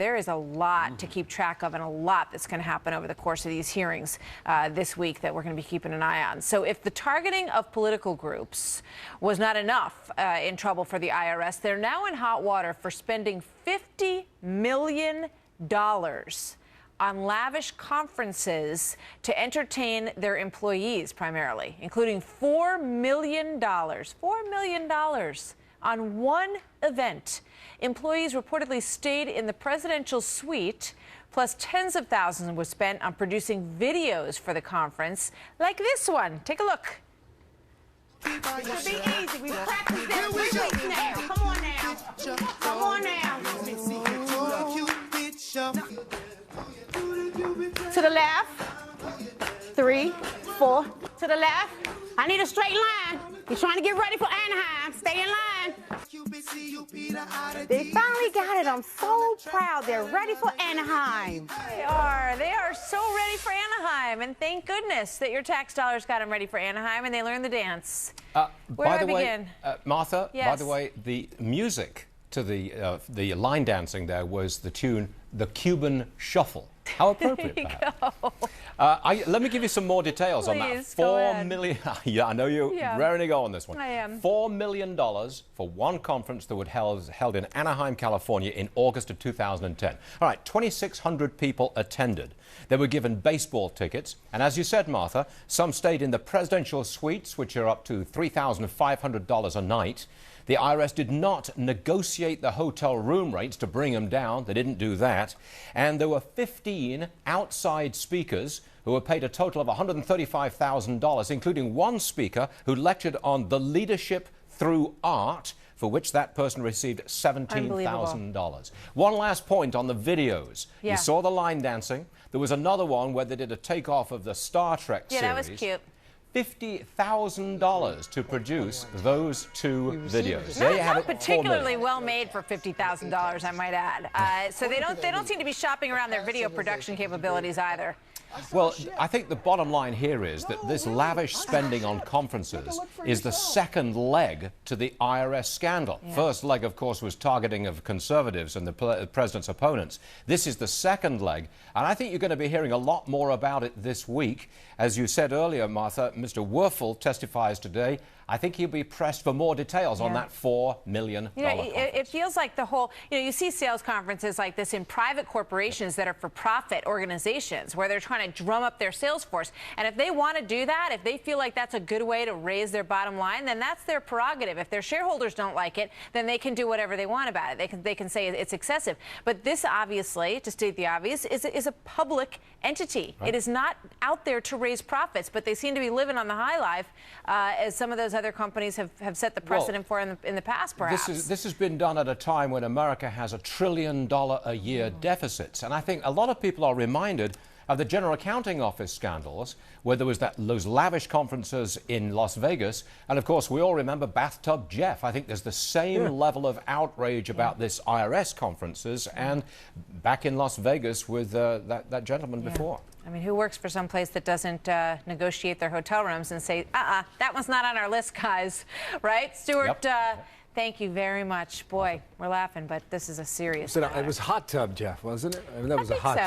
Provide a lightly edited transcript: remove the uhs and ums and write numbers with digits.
There is a lot to keep track of and a lot that's going to happen over the course of these hearings this week that we're going to be keeping an eye on. So if the targeting of political groups was not enough in trouble for the IRS, they're now in hot water for spending $50 million on lavish conferences to entertain their employees primarily, including $4 million on one event. Employees reportedly stayed in the presidential suite, plus tens of thousands was spent on producing videos for the conference, like this one. Take a look. It should be easy. We practiced this 3 weeks now. Come on now. Come on now. To the left. 3, 4. To the left. I need a straight line. You're trying to get ready for Anaheim. Stay in line. They finally got it. I'm so proud. They're ready for Anaheim. They are. They are so ready for Anaheim. And thank goodness that your tax dollars got them ready for Anaheim and they learned the dance. Where do I begin? Martha, yes. By the way, the music to the line dancing there was the tune, The Cuban Shuffle. How appropriate, perhaps. Let me give you some more details on that. $4 million. Yeah, I know you're raring to go on this one. I am. $4 million for one conference that was held in Anaheim, California in August of 2010. All right, 2,600 people attended. They were given baseball tickets. And as you said, Martha, some stayed in the presidential suites, which are up to $3,500 a night. The IRS did not negotiate the hotel room rates to bring them down. They didn't do that. And there were 15 outside speakers who were paid a total of $135,000, including one speaker who lectured on the leadership through art, for which that person received $17,000. One last point on the videos. Yeah. You saw the line dancing. There was another one where they did a takeoff of the Star Trek series. Yeah, that was cute. $50,000 to produce those two videos. Not particularly well made for $50,000, I might add. So they don't seem to be shopping around their video production capabilities either. Well, I think the bottom line here is that this lavish spending on conferences is the second leg to the IRS scandal. Yeah. First leg, of course, was targeting of conservatives and the president's opponents. This is the second leg, and I think you're going to be hearing a lot more about it this week. As you said earlier, Martha, Mr. Werfel testifies today. I think he'll be pressed for more details on that $4 million conference. It feels like the whole, you see sales conferences like this in private corporations that are for-profit organizations where they're trying to drum up their sales force. And if they want to do that, if they feel like that's a good way to raise their bottom line, then that's their prerogative. If their shareholders don't like it, then they can do whatever they want about it. They can say it's excessive. But this, obviously, to state the obvious, is a public entity. Right. It is not out there to raise profits, but they seem to be living on the high life, as some of those other companies have set the precedent for in the past, perhaps. This has been done at a time when America has $1 trillion a year deficits. And I think a lot of people are reminded of the General Accounting Office scandals, where there was those lavish conferences in Las Vegas. And, of course, we all remember Bathtub Jeff. I think there's the same level of outrage about this IRS conferences and back in Las Vegas with that gentleman before. I mean, who works for some place that doesn't negotiate their hotel rooms and say, that one's not on our list, guys, right? Stuart, thank you very much. Boy, we're laughing, but this is a serious matter. It was Hot Tub Jeff, wasn't it? I mean, that was a hot